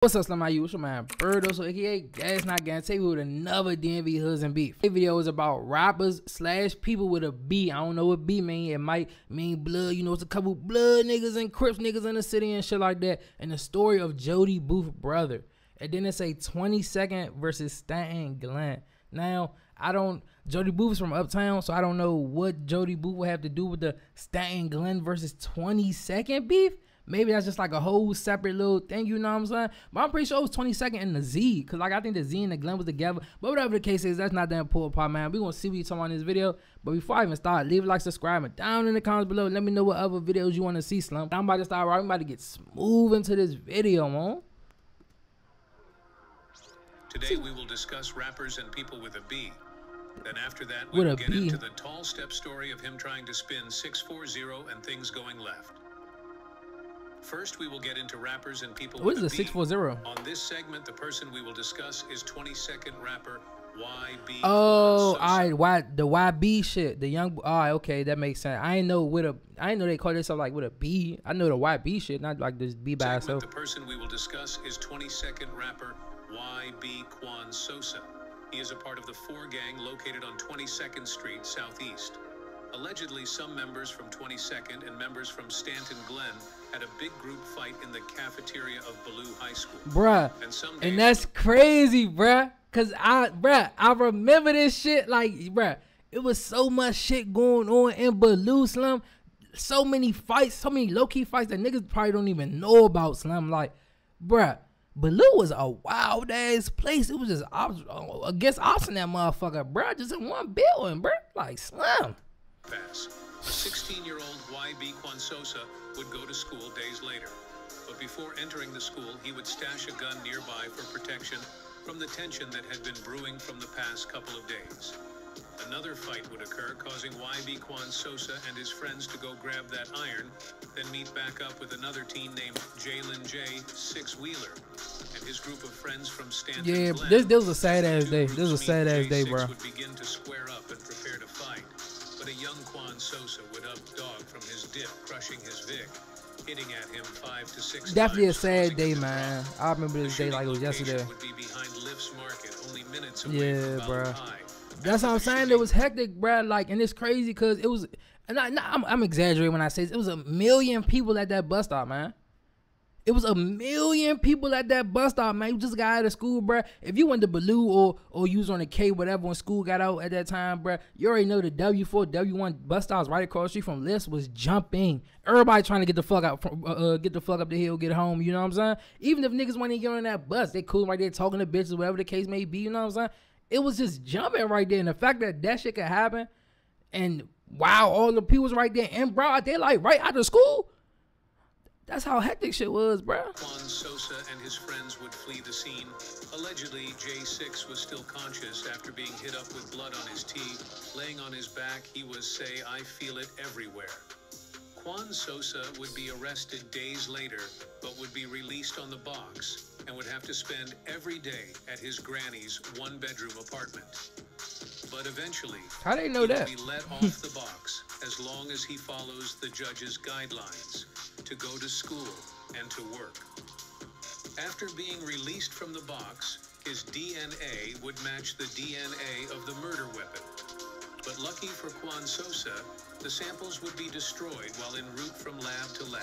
What's up, Slim? How you? What's your man, Birdo, so aka Gas Not Gas, take you with another DMV Hoods and Beef. This video is about rappers / people with a B. I don't know what B mean. It might mean blood. You know, it's a couple blood niggas and Crips niggas in the city and shit like that. And the story of Jody Booth brother. And then it's a 22nd versus Stanton Glenn. Now, Jody Booth is from Uptown, so I don't know what Jody Booth would have to do with the Stanton Glenn versus 22nd beef. Maybe that's just like a whole separate little thing, you know what I'm saying? But I'm pretty sure it was 22nd and the Z, because like I think the Z and the Glenn was together. But whatever the case is, that's not that important part, man. We're going to see what you talking about in this video. But before I even start, leave a like, subscribe, and down in the comments below, let me know what other videos you want to see, Slum. I'm about to start, I'm about to get smooth into this video, man. Today we will discuss rappers and people with a B. Then after that, we will get into the tall step story of him trying to spin 640 and things going left. First, we will get into rappers and people with a B. What is the 640? On this segment, the person we will discuss is 22nd rapper YB. Oh, alright, the YB shit, the young. Alright, okay, that makes sense. I didn't know they call themselves like with a B. I know the YB shit, not like this B by itself. The person we will discuss is 22nd rapper YB Quan Sosa. He is a part of the 4 gang located on 22nd Street Southeast. Allegedly, some members from 22nd and members from Stanton Glenn had a big group fight in the cafeteria of Ballou High School. Bruh, and that's crazy, bruh. Cause I remember this shit, like, bruh, it was so much shit going on in Ballou, Slim. So many fights, so many low-key fights that niggas probably don't even know about, Slim. Like, bruh, Ballou was a wild-ass place. It was just against ops in that motherfucker, bruh. Just in one building, bruh. Like, Slim. Pass. The 16-year-old YB Quan Sosa would go to school days later. But before entering the school, he would stash a gun nearby for protection from the tension that had been brewing from the past couple of days. Another fight would occur, causing YB Quan Sosa and his friends to go grab that iron, then meet back up with another teen named Jalen J. Six Wheeler and his group of friends from Stanton Yeah, Glen. this was a sad-ass day. This was a sad-ass day, bro. Would begin to square up and prepare to fight. But a young Quan Sosa would up dog from his dip, crushing his Vic, hitting at him 5 to 6 Definitely times, a sad day, man. I remember this day like it was yesterday. Would be behind Lifts Market, only minutes away Yeah, from bro. High. That's what I'm saying. It was hectic, bro. Like, and it's crazy because it was, and I'm exaggerating when I say this. It was 1 million people at that bus stop, man. It was 1 million people at that bus stop, man. You just got out of school, bro. If you went to Ballou or you was on the K, whatever, when school got out at that time, bro, you already know the W4, W1 bus stops right across the street from Lifts was jumping. Everybody trying to get the fuck out, get the fuck up the hill, get home. You know what I'm saying? Even if niggas want to get on that bus, they cool right there talking to bitches, whatever the case may be. You know what I'm saying? It was just jumping right there, and the fact that that shit could happen, and wow, all the people was right there, and bro, they like right out of school. That's how hectic shit was, bro. Quan Sosa and his friends would flee the scene. Allegedly, J6 was still conscious after being hit up with blood on his tee. Laying on his back, he was say, "I feel it everywhere." Quan Sosa would be arrested days later, but would be released on the box and would have to spend every day at his granny's 1-bedroom apartment. But eventually, how they know that? He will be let off the box as long as he follows the judge's guidelines to go to school and to work. After being released from the box, his DNA would match the DNA of the murder weapon. But lucky for Quan Sosa, the samples would be destroyed while en route from lab to lab.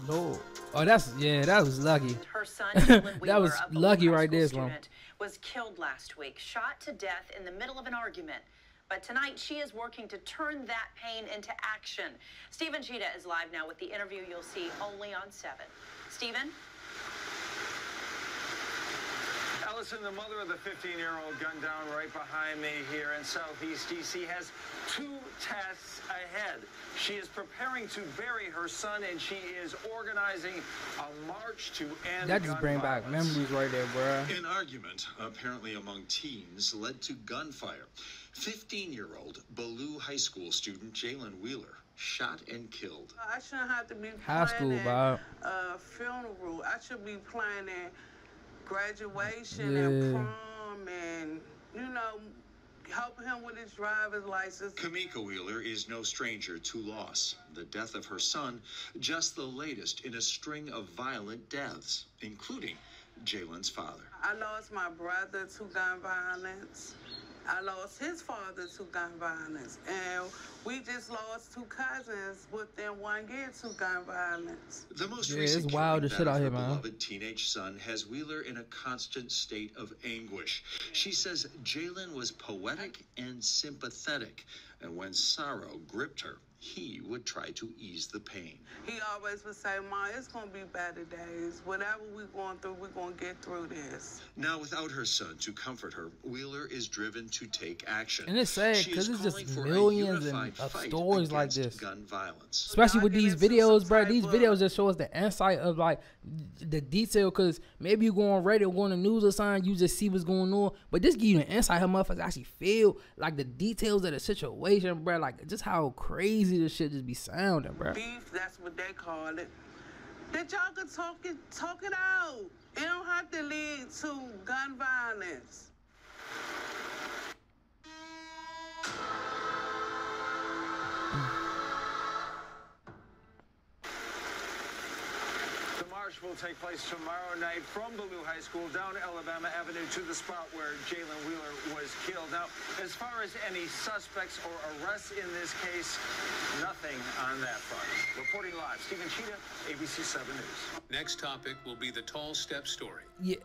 No. Oh, that was lucky. Her son, Jalen Wheeler, that was lucky right there, student, was killed last week, shot to death in the middle of an argument. But tonight, she is working to turn that pain into action. Stephen Cheetah is live now with the interview you'll see only on 7. Stephen? Allison, the mother of the 15-year-old gunned down right behind me here in Southeast D.C., has 2 tasks ahead. She is preparing to bury her son, and she is organizing a march to end that just bring back memories right there, bro. An argument, apparently among teens, led to gunfire. 15-year-old Ballou High School student Jalen Wheeler shot and killed. I shouldn't have to be high school, Bob. Funeral. I should be planning graduation and prom and, you know, helping him with his driver's license. Kamika Wheeler is no stranger to loss. The death of her son, just the latest in a string of violent deaths, including Jalen's father. I lost my brother to gun violence. I lost his father to gun violence. And we just lost 2 cousins within 1 year to gun violence. The most it's recent wild killing as shit that out of here, her man. beloved teenage son has Wheeler in a constant state of anguish. She says Jalen was poetic and sympathetic, and when sorrow gripped her, he would try to ease the pain. He always would say, Ma, it's going to be better days. Whatever we're going through, we're going to get through this. Now, without her son to comfort her, Wheeler is driven to take action. And it's sad She is because it's calling just for a millions unified of fight stories like against this. gun violence. Especially with Y'all these get into videos, some bro. type These of- videos just show us the insight of like the detail. Cause maybe you go on Reddit, go on the news or something, you just see what's going on. But this give you an insight how motherfuckers actually feel like the details of the situation, bro. Like just how crazy this shit just be sounding, bro. Beef, that's what they call it. That y'all can talk it out. It don't have to lead to gun violence. The march will take place tomorrow night from Ballou High School down Alabama Avenue to the spot where Jalen Wheeler was killed. Now, as far as any suspects or arrests in this case, nothing on that front. Reporting live, Stephen Cheetah, ABC 7 News. Next topic will be the tall step story. Yeah,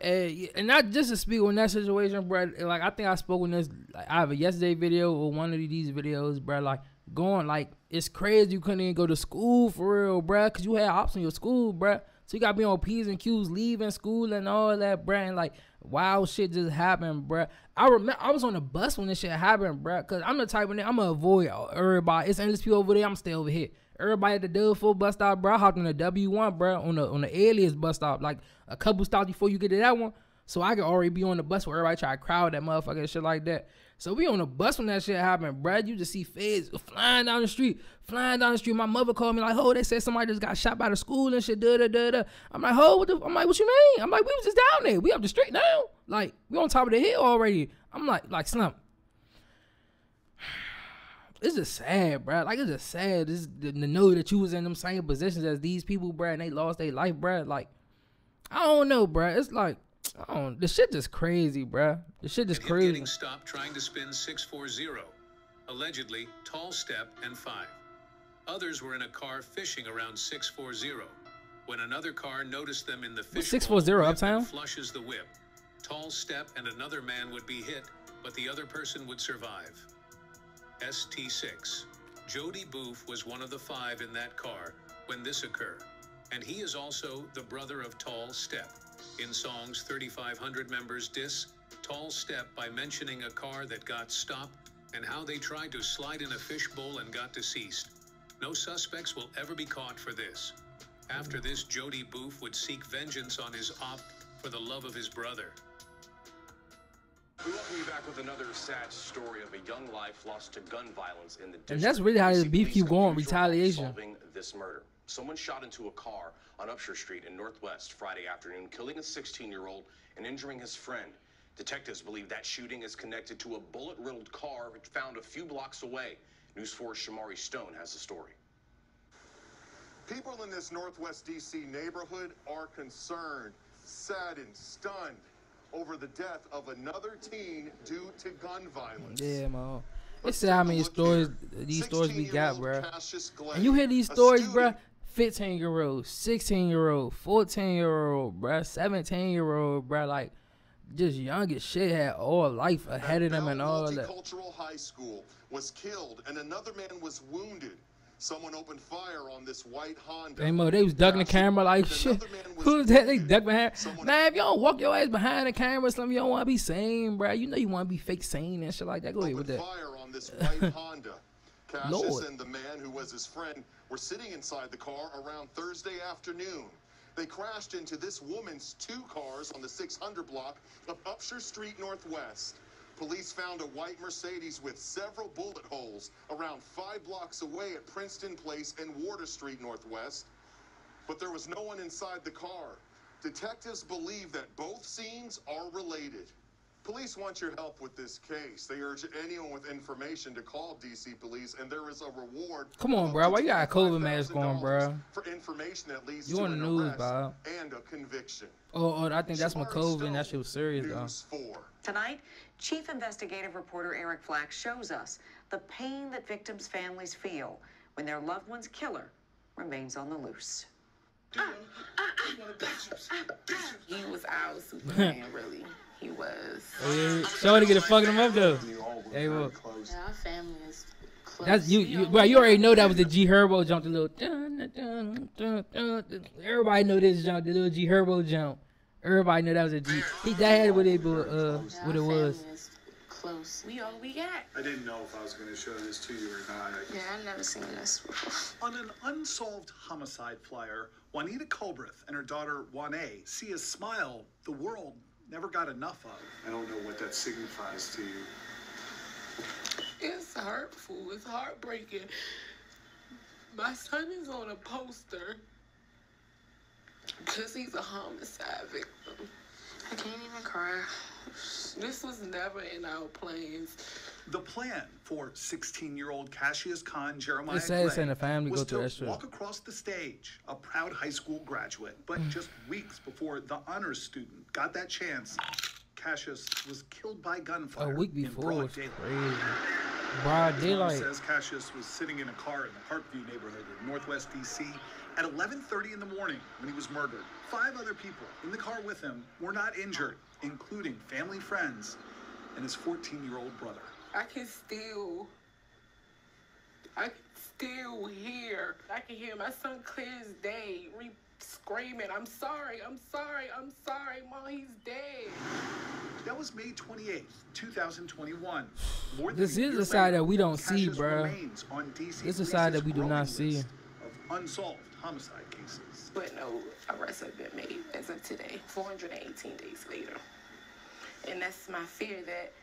and not just to speak on that situation, bro. Like I think I spoke on this like either yesterday video or one of these videos, bro. Like going like it's crazy you couldn't even go to school for real, bro, because you had ops in your school, bro. So you gotta be on P's and Q's, leaving school and all that, bro. And like wild shit just happened, bro. I remember I was on the bus when this shit happened, bro. Cause I'm the type of nigga, I'm gonna avoid everybody. It's endless people over there. I'm stay over here. Everybody at the Dub4 bus stop, bro. I hopped on the W1, bro, on the Alias bus stop, like a couple stops before you get to that one. So I could already be on the bus where everybody try to crowd that motherfucker and shit like that. So we on the bus when that shit happened, bro. You just see feds flying down the street. My mother called me like, oh, they said somebody just got shot by the school and shit, da. I'm like, oh, I'm like, what you mean? I'm like, we was just down there. We up the street now. Like, we on top of the hill already. I'm like, Slump. It's just sad, bro. Like, it's just sad to know that you was in them same positions as these people, bro, and they lost their life, bro. Like, I don't know, bro. It's like, the shit just crazy, bro. The shit just And him crazy. getting stopped trying to spin 640. Allegedly, Tall Step and 5. Others were in a car fishing around 640 when another car noticed them in the fish 640 bowl uptown? and flushes the whip. Tall Step and another man would be hit, but the other person would survive. ST6. Jody Booth was one of the 5 in that car when this occurred, and he is also the brother of Tall Step. In Song's 3,500 members diss Tall Step by mentioning a car that got stopped and how they tried to slide in a fishbowl and got deceased. No suspects will ever be caught for this. After this, Jody Booth would seek vengeance on his op for the love of his brother. We welcome you back with another sad story of a young life lost to gun violence in the district. And that's really how this DC beef police keep going, confused around retaliation. Solving this murder. Someone shot into a car on Upshur Street in Northwest Friday afternoon, killing a 16-year-old and injuring his friend. Detectives believe that shooting is connected to a bullet-riddled car found a few blocks away. News 4's Shamari Stone has the story. People in this Northwest D.C. neighborhood are concerned, saddened, stunned over the death of another teen due to gun violence. Yeah, man. Let's It's sad how take a many look stories here. these stories we got, 16-year-old bro. Cassius Glade, And you hear these a stories, student- bro. 15-year-old, 16-year-old, 14-year-old, bro, 17-year-old, bro. Like, just young as shit, had all life ahead of them and all that. Multicultural High School was killed and another man was wounded. Someone opened fire on this white Honda. Hey, mo, they was ducking the camera like shit. Who's that? They duck behind. Man, if you don't walk your ass behind the camera, something you don't want to be seen, bro. You know you want to be fake sane and shit like that. Go ahead with Opened that. fire on this white Honda. Cassius Lord. and the man who was his friend were sitting inside the car around Thursday afternoon. They crashed into this woman's 2 cars on the 600 block of Upshur Street Northwest. Police found a white Mercedes with several bullet holes around 5 blocks away at Princeton Place and Warder Street Northwest. But there was no one inside the car. Detectives believe that both scenes are related. Police want your help with this case. They urge anyone with information to call DC Police, and there is a reward. Come on, bro. Why you got a COVID mask on, bro? For information that leads you to on the an news, arrest Bob. and a conviction. Oh, I think that's McCoven. That shit was serious, though. News 4. Tonight, Chief Investigative Reporter Eric Flack shows us the pain that victims' families feel when their loved one's killer remains on the loose. He was our Superman, really. He was. Shorty get a fucking him up though. Hey, well. Yeah, our family is close. That's you. Bro, you already know that was the G Herbo jump. The little dun, dun, dun, dun, dun. Everybody know this jump. The little G Herbo jump. Everybody know that was a G. That had what it was. Close. We all we got. I didn't know if I was going to show this to you or not. Yeah, I've never seen this before. On an unsolved homicide flyer, Juanita Culbreth and her daughter Juane see a smile the world never got enough of. I don't know what that signifies to you. It's hurtful. It's heartbreaking. My son is on a poster because he's a homicide victim. I can't even cry. This was never in our plans. The plan for 16-year-old Cassius Khan Jeremiah It's sad Clay seeing the family was go through that to shit. walk across the stage, a proud high school graduate. But just weeks before the honors student got that chance, Cassius was killed by gunfire. A week before in broad was daylight. crazy. Broad Mom daylight. says Cassius was sitting in a car in the Parkview neighborhood in Northwest D.C. at 11:30 in the morning when he was murdered. 5 other people in the car with him were not injured, including family, friends, and his 14-year-old brother. I can still hear. I can hear my son clear as day, screaming, I'm sorry, Mom, he's dead. That was May 28th, 2021. More than This a is year the side later, that we don't see, Cassius bruh. remains on DC This is the side that we do Police's not growing see. list of unsolved homicide cases. But no arrests have been made as of today, 418 days later. And that's my fear that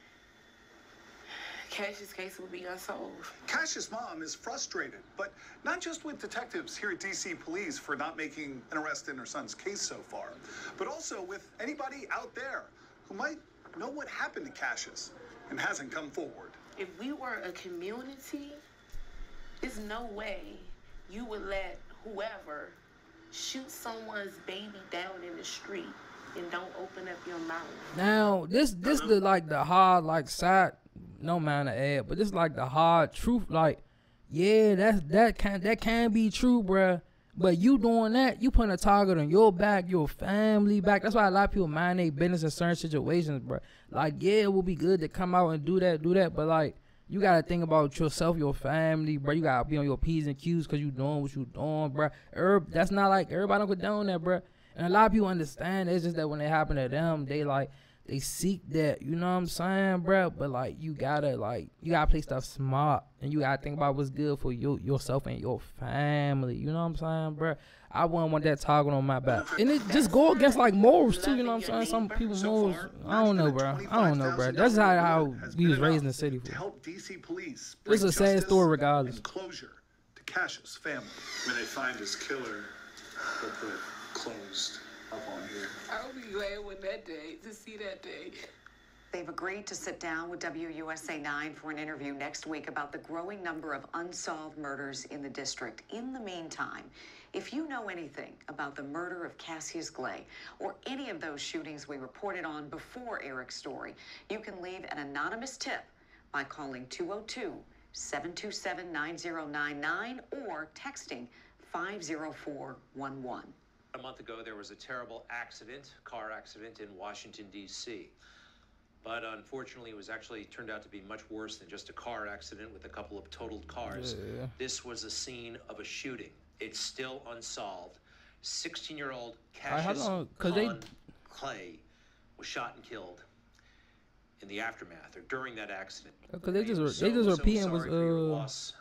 Cassius' case will be unsolved. Cassius' mom is frustrated, but not just with detectives here at DC Police for not making an arrest in her son's case so far, but also with anybody out there who might know what happened to Cassius and hasn't come forward. If we were a community, there's no way you would let whoever shoot someone's baby down in the street and don't open up your mouth. Now, this the hard side, no man to add, but this like the hard truth. Like, yeah, that can be true, bruh. But you doing that, you putting a target on your back, your family back. That's why a lot of people mind their business in certain situations, bruh. Like, yeah, it would be good to come out and do that, but like, you gotta think about yourself, your family, bruh. You gotta be on your P's and Q's because you doing what you doing, bruh. That's not like everybody don't condone that, bruh. And a lot of people understand. It's just that when it happen to them, they seek that, you know what I'm saying, bro? But like you gotta play stuff smart, and you gotta think about what's good for yourself and your family. You know what I'm saying, bro? I wouldn't want that target on my back, and it just go against like morals too. You know what I'm saying? Some people's morals. I don't know, bro. That's how we was raised in the city. To help DC Police. It's a sad story, regardless. And closure to Cassius' family. When they find his killer, they'll put closed up on here. I'll be glad when to see that day. They've agreed to sit down with WUSA 9 for an interview next week about the growing number of unsolved murders in the district. In the meantime, if you know anything about the murder of Cassius Clay or any of those shootings we reported on before Eric's story, you can leave an anonymous tip by calling 202-727-9099 or texting 50411. A month ago, there was a terrible car accident in Washington, D.C. But unfortunately, it was actually turned out to be much worse than just a car accident with a couple of totaled cars. Yeah. This was a scene of a shooting. It's still unsolved. 16-year-old Cassius Clay was shot and killed in the aftermath or during that accident. Because they just repeating was loss.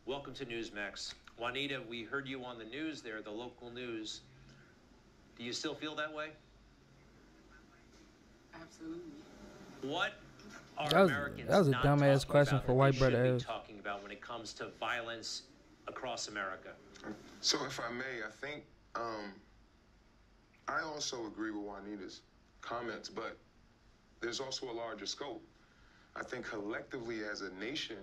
Welcome to Newsmax. Juanita, we heard you on the news there, the local news. Do you still feel that way? Absolutely. What are Americans that was a not dumbass talking question about for that white they brother should be ass. talking about when it comes to violence across America? So if I may, I think I also agree with Juanita's comments, but there's also a larger scope. I think collectively as a nation,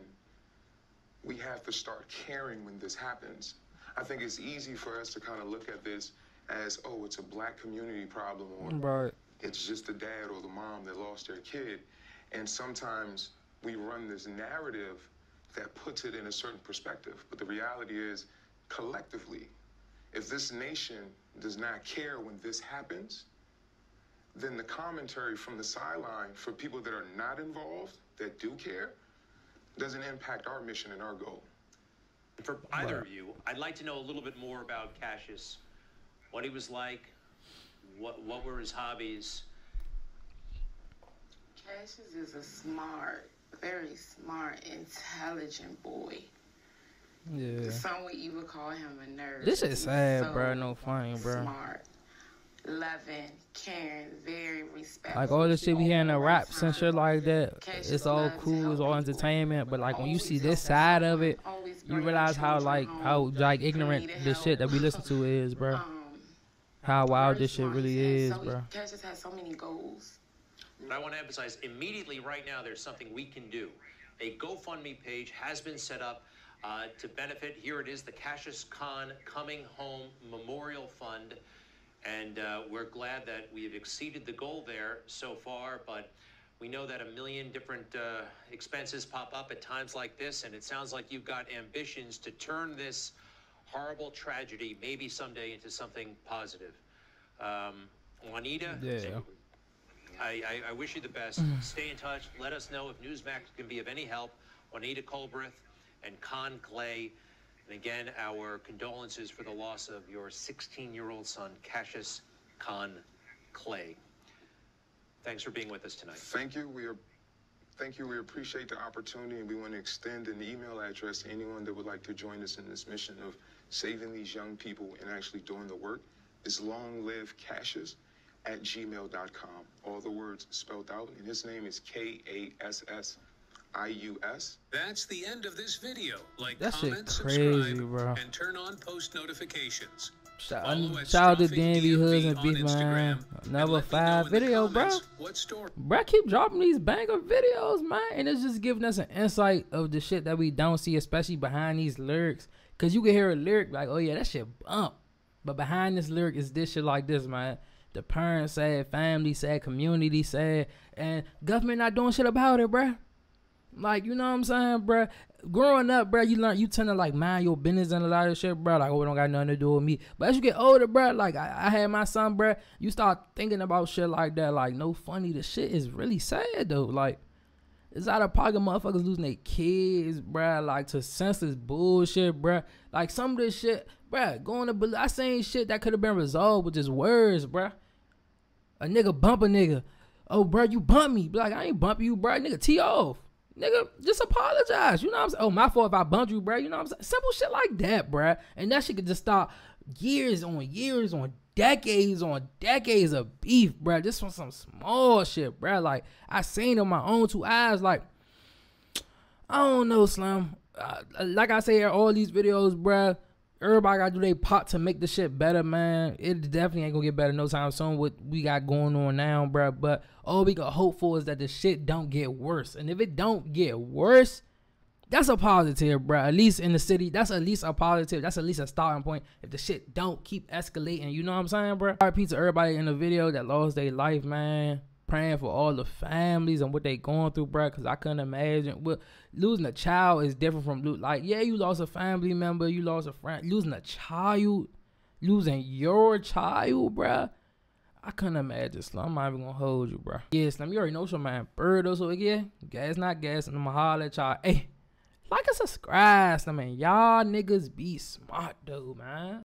we have to start caring when this happens. I think it's easy for us to kind of look at this as, oh, it's a black community problem, or it's just the dad or the mom that lost their kid. And sometimes we run this narrative that puts it in a certain perspective. But the reality is, collectively, if this nation does not care when this happens, then the commentary from the sideline for people that are not involved, that do care, doesn't impact our mission and our goal. For either of you, I'd like to know a little bit more about Cassius, what he was like, what were his hobbies. Cassius is a smart, very smart, intelligent boy. Yeah. Some would even call him a nerd. This is sad, so bro. No funny, bro. Smart, loving, caring, very respectful. Like all the shit we hear in the raps and shit like that, it's all cool, it's all entertainment. But like when you see this side of it, you realize how ignorant the shit that we listen to is, bro. How wild this shit really is, bro. Cassius has so many goals. But I want to emphasize immediately right now, there's something we can do. A GoFundMe page has been set up to benefit. Here it is, the Cassius Khan Coming Home Memorial Fund. And we're glad that we have exceeded the goal there so far, but we know that a million different expenses pop up at times like this, and it sounds like you've got ambitions to turn this horrible tragedy maybe someday into something positive. Juanita, I wish you the best. Stay in touch. Let us know if Newsmax can be of any help. Juanita Colbreth and Con Clay. And again, our condolences for the loss of your 16-year-old son, Cassius Con Clay. Thanks for being with us tonight. Thank you. We appreciate the opportunity, and we want to extend an email address to anyone that would like to join us in this mission of saving these young people and actually doing the work. It's longlivecassius@gmail.com. All the words spelled out, and his name is Kassius. That's the end of this video. Like, that comment, shit crazy, subscribe, bro. and turn on post notifications. Shout out to DMV Hoods and Beef, man. Another 5 video, bro. Bro, keep dropping these banger videos, man. And it's just giving us an insight of the shit that we don't see, especially behind these lyrics. Because you can hear a lyric like, oh, yeah, that shit bump. But behind this lyric is this shit like this, man. The parents sad, family sad, community sad, and government not doing shit about it, bro. Like, you know what I'm saying, bro? Growing up, bro, you tend to like mind your business and a lot of shit, bro. Like, oh, it don't got nothing to do with me. But as you get older, bro, like I had my son, bro, you start thinking about shit like that. Like, no funny, the shit is really sad though. Like, it's out of pocket, motherfuckers losing their kids, bro. Like, to senseless bullshit, bro. Like, some of this shit, bro, I seen shit that could have been resolved with just words, bro. A nigga bump a nigga. Oh, bro, you bump me. Be like, I ain't bump you, bro. Nigga, tee off. Nigga, just apologize. You know what I'm saying? Oh, my fault if I bumped you, bro. You know what I'm saying? Simple shit like that, bro. And that shit could just stop years on decades of beef, bro. Just on some small shit, bro. Like, I seen it on my own 2 eyes. Like, I don't know, Slim. Like I say in all these videos, bro, everybody got to do their part to make the shit better, man. It definitely ain't going to get better no time soon what we got going on now, bro. But all we can hope for is that the shit don't get worse. And if it don't get worse, that's a positive, bro. At least in the city, that's at least a positive. That's at least a starting point. If the shit don't keep escalating, you know what I'm saying, bro? RIP to everybody in the video that lost their life, man. Praying for all the families and what they going through, bro, because I couldn't imagine. Well, losing a child is different from, like, yeah, you lost a family member, you lost a friend. Losing a child, losing your child, bro, I couldn't imagine, Slim. I'm not even going to hold you, bro. Yeah, Slim, you already know some man. Bird or so, yeah, gas not gas, and I'm going to holler at y'all. Hey, like and subscribe, Slim, man. Y'all niggas be smart, though, man.